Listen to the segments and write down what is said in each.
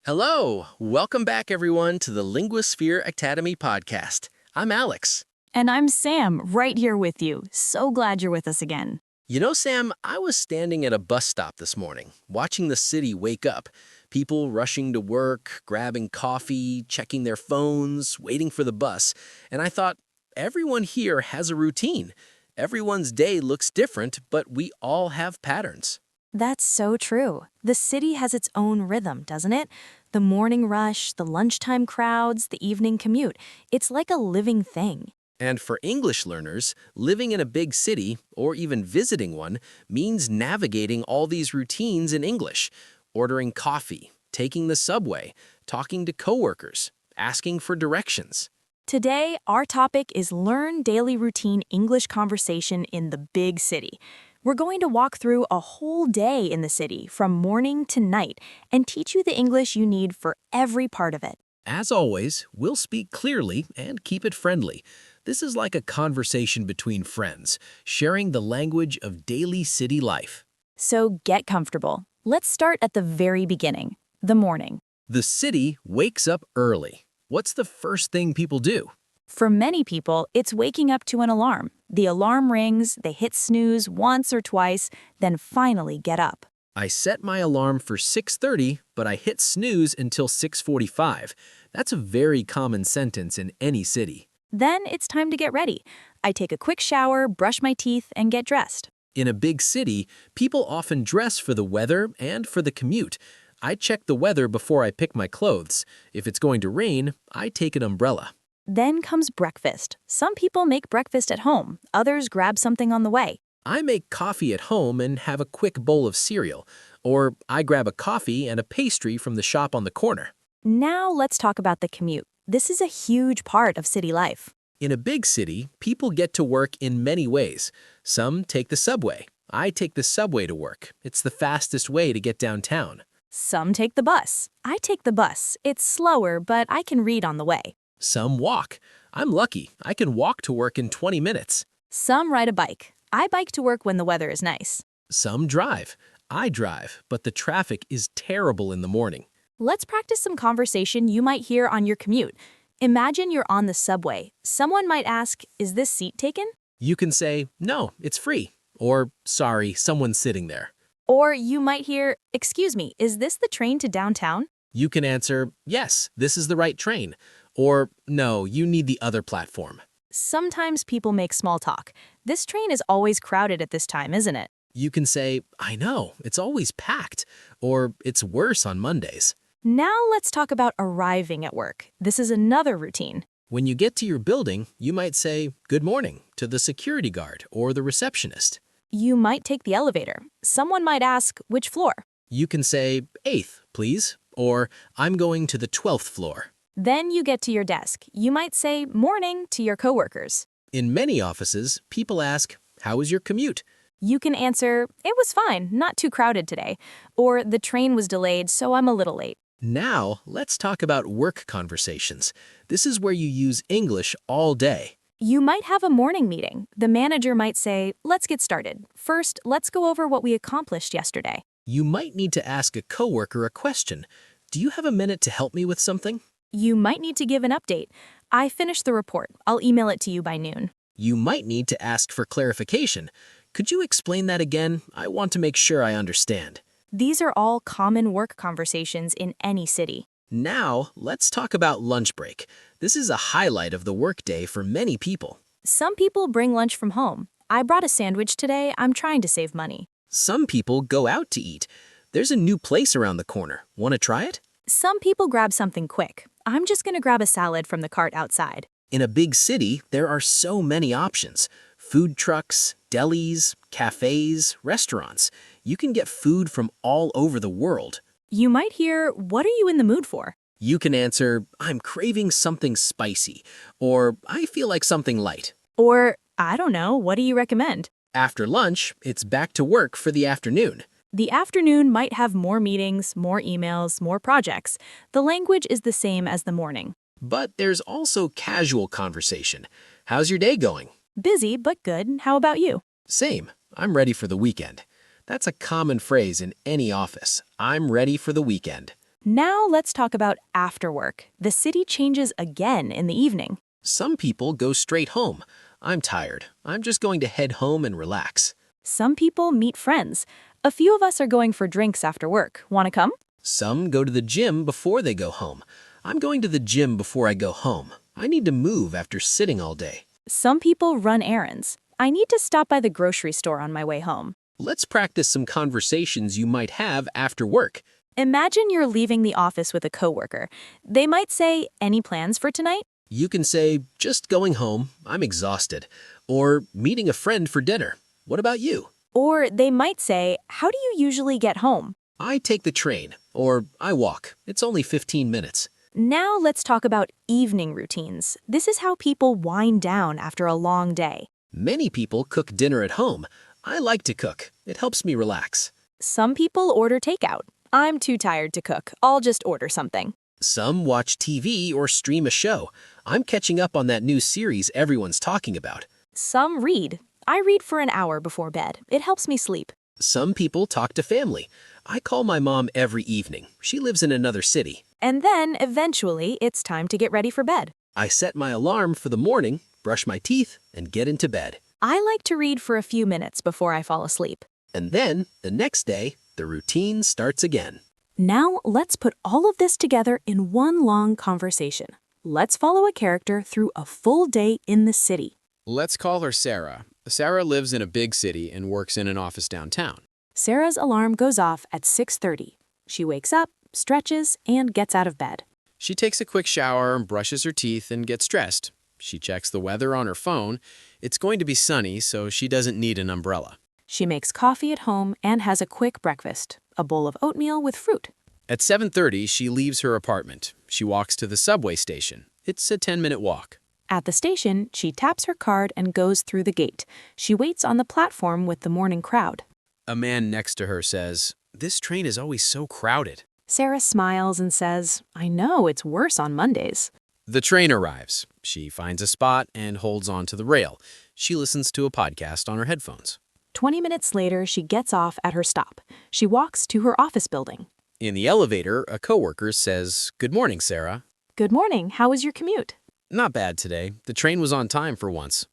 Hello! Welcome back, everyone, to the Linguasphere Academy Podcast. I'm Alex. And I'm Sam, right here with you. So glad you're with us again. You know, Sam, I was standing at a bus stop this morning, watching the city wake up. People rushing to work, grabbing coffee, checking their phones, waiting for the bus. And I thought, everyone here has a routine. Everyone's day looks different, but we all have patterns. That's so true. The city has its own rhythm, doesn't it? The morning rush, the lunchtime crowds, the evening commute. It's like a living thing. And for English learners, living in a big city, or even visiting one, means navigating all these routines in English. Ordering coffee, taking the subway, talking to coworkers, asking for directions. Today, our topic is Learn Daily Routine English Conversation in the Big City. We're going to walk through a whole day in the city, from morning to night, and teach you the English you need for every part of it. As always, we'll speak clearly and keep it friendly. This is like a conversation between friends, sharing the language of daily city life. So get comfortable. Let's start at the very beginning, the morning. The city wakes up early. What's the first thing people do? For many people, it's waking up to an alarm. The alarm rings, they hit snooze once or twice, then finally get up. I set my alarm for 6:30, but I hit snooze until 6:45. That's a very common sentence in any city. Then it's time to get ready. I take a quick shower, brush my teeth, and get dressed. In a big city, people often dress for the weather and for the commute. I check the weather before I pick my clothes. If it's going to rain, I take an umbrella. Then comes breakfast. Some people make breakfast at home. Others grab something on the way. I make coffee at home and have a quick bowl of cereal. Or I grab a coffee and a pastry from the shop on the corner. Now let's talk about the commute. This is a huge part of city life. In a big city, people get to work in many ways. Some take the subway. I take the subway to work. It's the fastest way to get downtown. Some take the bus. I take the bus. It's slower, but I can read on the way. Some walk. I'm lucky. I can walk to work in 20 minutes. Some ride a bike. I bike to work when the weather is nice. Some drive. I drive, but the traffic is terrible in the morning. Let's practice some conversation you might hear on your commute. Imagine you're on the subway. Someone might ask, "Is this seat taken?" You can say, "No, it's free." Or, "Sorry, someone's sitting there." Or you might hear, "Excuse me, is this the train to downtown?" You can answer, "Yes, this is the right train." Or, "No, you need the other platform." Sometimes people make small talk. This train is always crowded at this time, isn't it? You can say, "I know, it's always packed." Or, "It's worse on Mondays." Now let's talk about arriving at work. This is another routine. When you get to your building, you might say, "Good morning" to the security guard or the receptionist. You might take the elevator. Someone might ask, "Which floor?" You can say, "8th, please," or "I'm going to the 12th floor." Then you get to your desk. You might say "morning" to your coworkers. In many offices, people ask, "How was your commute?" You can answer, "It was fine, not too crowded today," or "The train was delayed, so I'm a little late." Now, let's talk about work conversations. This is where you use English all day. You might have a morning meeting. The manager might say, "Let's get started. First, let's go over what we accomplished yesterday." You might need to ask a coworker a question. "Do you have a minute to help me with something?" You might need to give an update. "I finished the report. I'll email it to you by noon." You might need to ask for clarification. "Could you explain that again? I want to make sure I understand." These are all common work conversations in any city. Now, let's talk about lunch break. This is a highlight of the workday for many people. Some people bring lunch from home. I brought a sandwich today. I'm trying to save money. Some people go out to eat. There's a new place around the corner. Want to try it? Some people grab something quick. I'm just going to grab a salad from the cart outside. In a big city, there are so many options. Food trucks, delis, cafes, restaurants. You can get food from all over the world. You might hear, "What are you in the mood for?" You can answer, "I'm craving something spicy," or "I feel like something light." Or, "I don't know, what do you recommend?" After lunch, it's back to work for the afternoon. The afternoon might have more meetings, more emails, more projects. The language is the same as the morning. But there's also casual conversation. "How's your day going?" Busy, but good. How about you? Same. "I'm ready for the weekend." That's a common phrase in any office. "I'm ready for the weekend." Now let's talk about after work. The city changes again in the evening. Some people go straight home. I'm tired. I'm just going to head home and relax. Some people meet friends. A few of us are going for drinks after work. Want to come? Some go to the gym before they go home. I'm going to the gym before I go home. I need to move after sitting all day. Some people run errands. I need to stop by the grocery store on my way home. Let's practice some conversations you might have after work. Imagine you're leaving the office with a coworker. They might say, "Any plans for tonight?" You can say, just going home, I'm exhausted. Or meeting a friend for dinner. What about you? Or they might say, "How do you usually get home?" I take the train. Or I walk. It's only 15 minutes. Now let's talk about evening routines. This is how people wind down after a long day. Many people cook dinner at home. I like to cook. It helps me relax. Some people order takeout. I'm too tired to cook. I'll just order something. Some watch TV or stream a show. I'm catching up on that new series everyone's talking about. Some read. I read for an hour before bed. It helps me sleep. Some people talk to family. I call my mom every evening. She lives in another city. And then, eventually, it's time to get ready for bed. I set my alarm for the morning, brush my teeth, and get into bed. I like to read for a few minutes before I fall asleep. And then, the next day, the routine starts again. Now, let's put all of this together in one long conversation. Let's follow a character through a full day in the city. Let's call her Sarah. Sarah lives in a big city and works in an office downtown. Sarah's alarm goes off at 6:30. She wakes up, stretches, and gets out of bed. She takes a quick shower, brushes her teeth, and gets dressed. She checks the weather on her phone. It's going to be sunny, so she doesn't need an umbrella. She makes coffee at home and has a quick breakfast, a bowl of oatmeal with fruit. At 7:30, she leaves her apartment. She walks to the subway station. It's a 10-minute walk. At the station, she taps her card and goes through the gate. She waits on the platform with the morning crowd. A man next to her says, "This train is always so crowded." Sarah smiles and says, "I know, it's worse on Mondays." The train arrives. She finds a spot and holds on to the rail. She listens to a podcast on her headphones. 20 minutes later, she gets off at her stop. She walks to her office building. In the elevator, a coworker says, "Good morning, Sarah." "Good morning. How was your commute?" "Not bad today. The train was on time for once."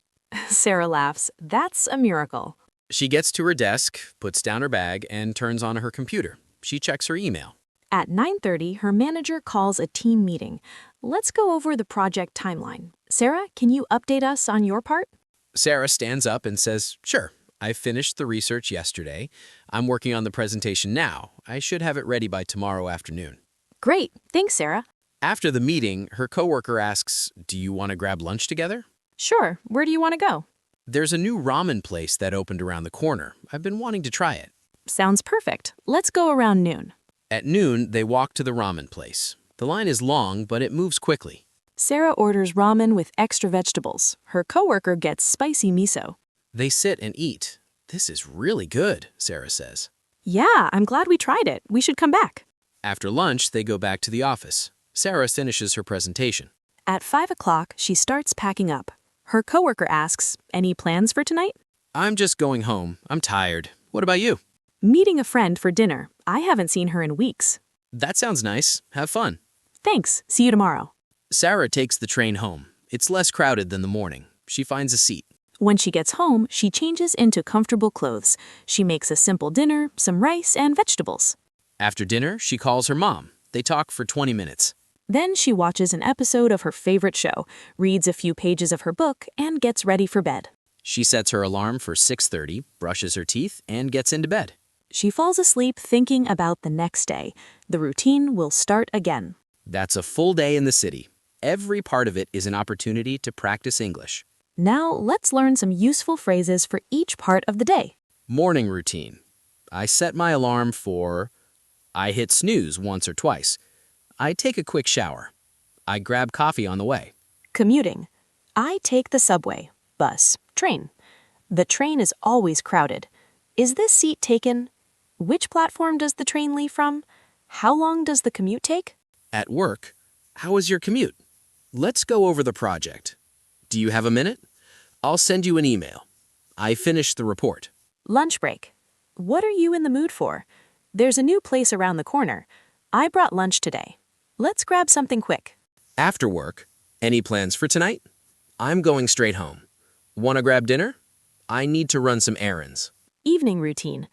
Sarah laughs. "That's a miracle." She gets to her desk, puts down her bag, and turns on her computer. She checks her email. At 9:30, her manager calls a team meeting. Let's go over the project timeline. Sarah, can you update us on your part? Sarah stands up and says, "Sure. I finished the research yesterday. I'm working on the presentation now. I should have it ready by tomorrow afternoon." Great. Thanks, Sarah. After the meeting, her coworker asks, "Do you want to grab lunch together?" Sure. Where do you want to go? "There's a new ramen place that opened around the corner. I've been wanting to try it." Sounds perfect. Let's go around noon. At noon, they walk to the ramen place. The line is long, but it moves quickly. Sarah orders ramen with extra vegetables. Her coworker gets spicy miso. They sit and eat. "This is really good," Sarah says. Yeah, I'm glad we tried it. We should come back. After lunch, they go back to the office. Sarah finishes her presentation. At 5 o'clock, she starts packing up. Her coworker asks, "Any plans for tonight?" "I'm just going home. I'm tired. What about you?" "Meeting a friend for dinner. I haven't seen her in weeks." "That sounds nice. Have fun." "Thanks. See you tomorrow." Sarah takes the train home. It's less crowded than the morning. She finds a seat. When she gets home, she changes into comfortable clothes. She makes a simple dinner, some rice, and vegetables. After dinner, she calls her mom. They talk for 20 minutes. Then she watches an episode of her favorite show, reads a few pages of her book, and gets ready for bed. She sets her alarm for 6:30, brushes her teeth, and gets into bed. She falls asleep thinking about the next day. The routine will start again. That's a full day in the city. Every part of it is an opportunity to practice English. Now let's learn some useful phrases for each part of the day. Morning routine. I set my alarm for... I hit snooze once or twice. I take a quick shower. I grab coffee on the way. Commuting. I take the subway, bus, train. The train is always crowded. Is this seat taken? Which platform does the train leave from? How long does the commute take? At work. How was your commute? Let's go over the project. Do you have a minute? I'll send you an email. I finished the report. Lunch break. What are you in the mood for? There's a new place around the corner. I brought lunch today. Let's grab something quick. After work, any plans for tonight? I'm going straight home. Want to grab dinner? I need to run some errands. Evening routine.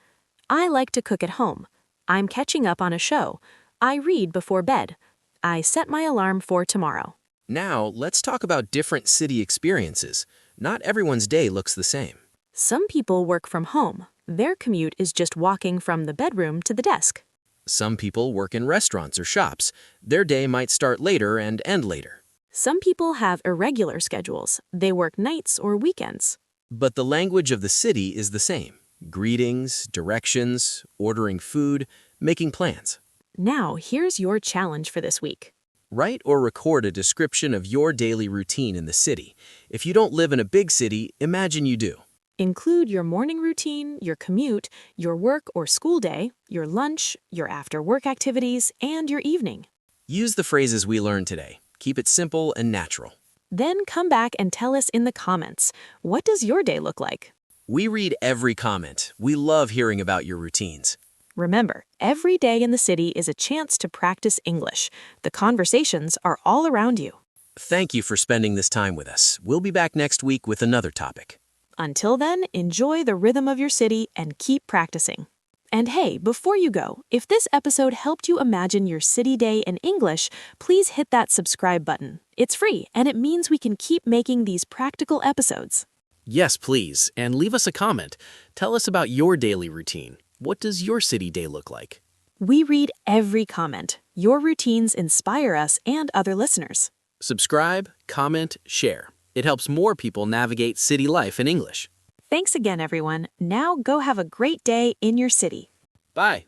I like to cook at home. I'm catching up on a show. I read before bed. I set my alarm for tomorrow. Now, let's talk about different city experiences. Not everyone's day looks the same. Some people work from home. Their commute is just walking from the bedroom to the desk. Some people work in restaurants or shops. Their day might start later and end later. Some people have irregular schedules. They work nights or weekends. But the language of the city is the same. Greetings, directions, ordering food, making plans. Now, here's your challenge for this week. Write or record a description of your daily routine in the city. If you don't live in a big city, imagine you do. Include your morning routine, your commute, your work or school day, your lunch, your after-work activities, and your evening. Use the phrases we learned today. Keep it simple and natural. Then come back and tell us in the comments, what does your day look like? We read every comment. We love hearing about your routines. Remember, every day in the city is a chance to practice English. The conversations are all around you. Thank you for spending this time with us. We'll be back next week with another topic. Until then, enjoy the rhythm of your city and keep practicing. And hey, before you go, if this episode helped you imagine your city day in English, please hit that subscribe button. It's free, and it means we can keep making these practical episodes. Yes, please, and leave us a comment. Tell us about your daily routine. What does your city day look like? We read every comment. Your routines inspire us and other listeners. Subscribe, comment, share. It helps more people navigate city life in English. Thanks again, everyone. Now go have a great day in your city. Bye.